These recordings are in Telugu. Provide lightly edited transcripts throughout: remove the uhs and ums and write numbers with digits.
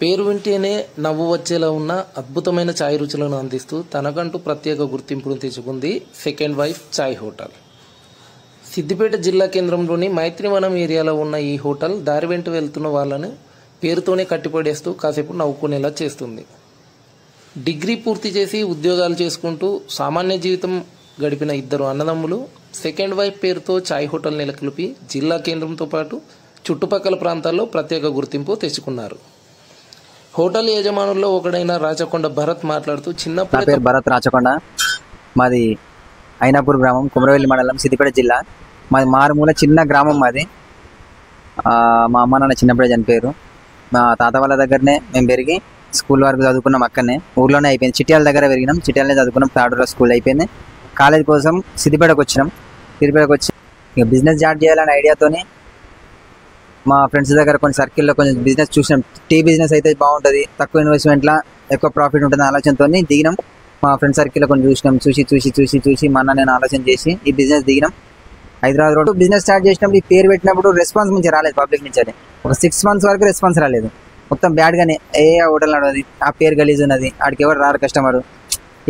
పేరు వింటేనే నవ్వు వచ్చేలా ఉన్న అద్భుతమైన ఛాయ్ రుచులను అందిస్తూ తనకంటూ ప్రత్యేక గుర్తింపును తెచ్చుకుంది సెకండ్ వైఫ్ ఛాయ్ హోటల్. సిద్దిపేట జిల్లా కేంద్రంలోని మైత్రివనం ఏరియాలో ఉన్న ఈ హోటల్ దారి వెంట వెళ్తున్న వాళ్ళని పేరుతోనే కట్టిపడేస్తూ కాసేపు నవ్వుకునేలా చేస్తుంది. డిగ్రీ పూర్తి చేసి ఉద్యోగాలు చేసుకుంటూ సామాన్య జీవితం గడిపిన ఇద్దరు అన్నదమ్ములు సెకండ్ వైఫ్ పేరుతో ఛాయ్ హోటల్ నెలకొల్పి జిల్లా కేంద్రంతో పాటు చుట్టుపక్కల ప్రాంతాల్లో ప్రత్యేక గుర్తింపు తెచ్చుకున్నారు. హోటల్ యజమానుల్లో ఒకడైన రాచకొండ భరత్ మాట్లాడుతూ, చిన్నప్పుడు పేరు భరత్ రాచకొండ, మాది అయినాపూర్ గ్రామం, కుమరవెల్లి మండలం, సిద్దిపేట జిల్లా. మాది మారుమూల చిన్న గ్రామం మాది. మా అమ్మ నాన్న చిన్నప్పుడే చనిపోయారు. మా తాత వాళ్ళ దగ్గరనే మేము పెరిగి స్కూల్ వరకు చదువుకున్నాం. అక్కడనే ఊర్లోనే అయిపోయింది. చిట్యాల దగ్గర పెరిగినాం. చిట్యాలనే చదువుకున్నాం. థర్డ్ స్కూల్ అయిపోయింది. కాలేజ్ కోసం సిద్దిపేటకు వచ్చినాం. సిద్దిపేటకు వచ్చి ఇక బిజినెస్ స్టార్ట్ చేయాలనే ఐడియాతోని మా ఫ్రెండ్స్ దగ్గర కొన్ని సర్కిల్లో కొంచెం బిజినెస్ చూసినాం. టీ బిజినెస్ అయితే బాగుంటుంది, తక్కువ ఇన్వెస్ట్మెంట్లో ఎక్కువ ప్రాఫిట్ ఉంటుంది ఆలోచనతో దిగినాం. మా ఫ్రెండ్ సర్కిల్లో కొన్ని చూసినాం. చూసి మా అన్న నేను ఆలోచన చేసి ఈ బిజినెస్ దిగినాం. హైదరాబాద్ రోడ్ బిజినెస్ స్టార్ట్ చేసినప్పుడు ఈ పేరు పెట్టినప్పుడు రెస్పాన్స్ మంచిగా రాలేదు. పబ్లిక్ నుంచి అది ఒక 6 months వరకు రెస్పాన్స్ రాలేదు. మొత్తం బ్యాడ్గానే హోటల్ నడవది, ఆ పేరు గలీజ్ ఉన్నది, ఆడికి ఎవరు రారు కస్టమరు,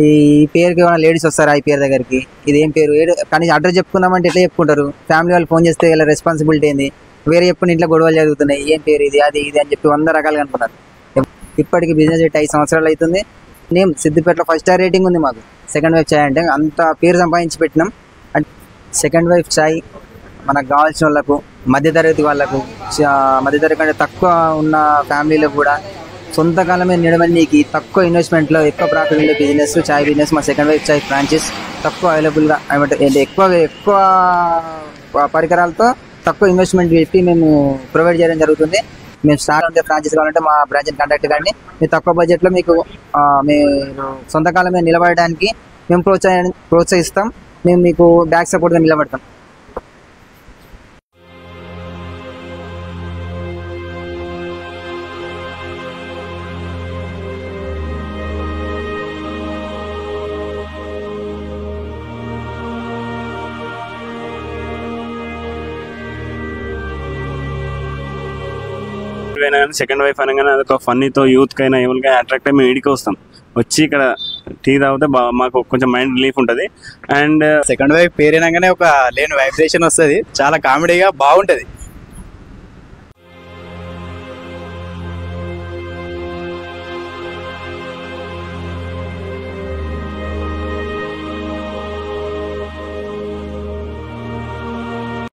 ఈ పేరుకి ఏమైనా లేడీస్ వస్తారా ఈ పేరు దగ్గరికి, ఇదేం పేరు కానీ అడ్రస్ చెప్పుకుందామంటే ఎట్లా చెప్పుకుంటారు? ఫ్యామిలీ వాళ్ళు ఫోన్ చేస్తే ఇలా రెస్పాన్సిబిలిటీ ఏంది, వేరే చెప్పుకుని ఇంట్లో గొడవలు జరుగుతున్నాయి, ఏం పేరు ఇది అది అని చెప్పి 100 రకాలుగా అనుకున్నారు. ఇప్పటికి బిజినెస్ 5 సంవత్సరాలు అవుతుంది. నేను సిద్దిపేటలో 5 స్టార్ రేటింగ్ ఉంది మాకు సెకండ్ వైఫ్ ఛాయ్ అంటే. అంత పేరు సంపాదించి పెట్టినాం. సెకండ్ వైఫ్ ఛాయ్ మనకు కావాల్సిన వాళ్ళకు, మధ్యతరగతి వాళ్ళకు, మధ్యతరగతి కంటే తక్కువ ఉన్న ఫ్యామిలీలకు కూడా సొంత కాలమే నిలబడికి తక్కువ ఇన్వెస్ట్మెంట్లో ఎక్కువ ప్రాఫిట్ ఉండే బిజినెస్ ఛాయ్ బిజినెస్. మా సెకండ్ వైఫ్ ఛాయ్ ఫ్రాంచైజ్ తక్కువ అవైలబుల్గా ఎక్కువ పరికరాలతో తక్కువ ఇన్వెస్ట్మెంట్ పెట్టి మేము ప్రొవైడ్ చేయడం జరుగుతుంది. మేము స్టార్ ఉంటే ఫ్రాంచైజ్ కావాలంటే మా బ్రాంచ్ని కాంటాక్ట్ కానీ మీ తక్కువ బడ్జెట్లో మీకు మీరు సొంత కాలమే నిలబడడానికి మేము ప్రోత్సహిస్తాం. మేము మీకు బ్యాక్ సపోర్ట్గా నిలబడతాం. సెకండ్ వైఫ్ అనగానే అదొక ఫన్నీతో యూత్ కైనా ఎవరికైనా అట్రాక్ట్ అయ్యి మేము ఇడికి వస్తాం. వచ్చి ఇక్కడ టీ తాగితే మాకు కొంచెం మైండ్ రిలీఫ్ ఉంటుంది. అండ్ సెకండ్ వైఫ్ పేరేనగానే ఒక లేని వైబ్రేషన్ వస్తుంది. చాలా కామెడీగా బాగుంటుంది.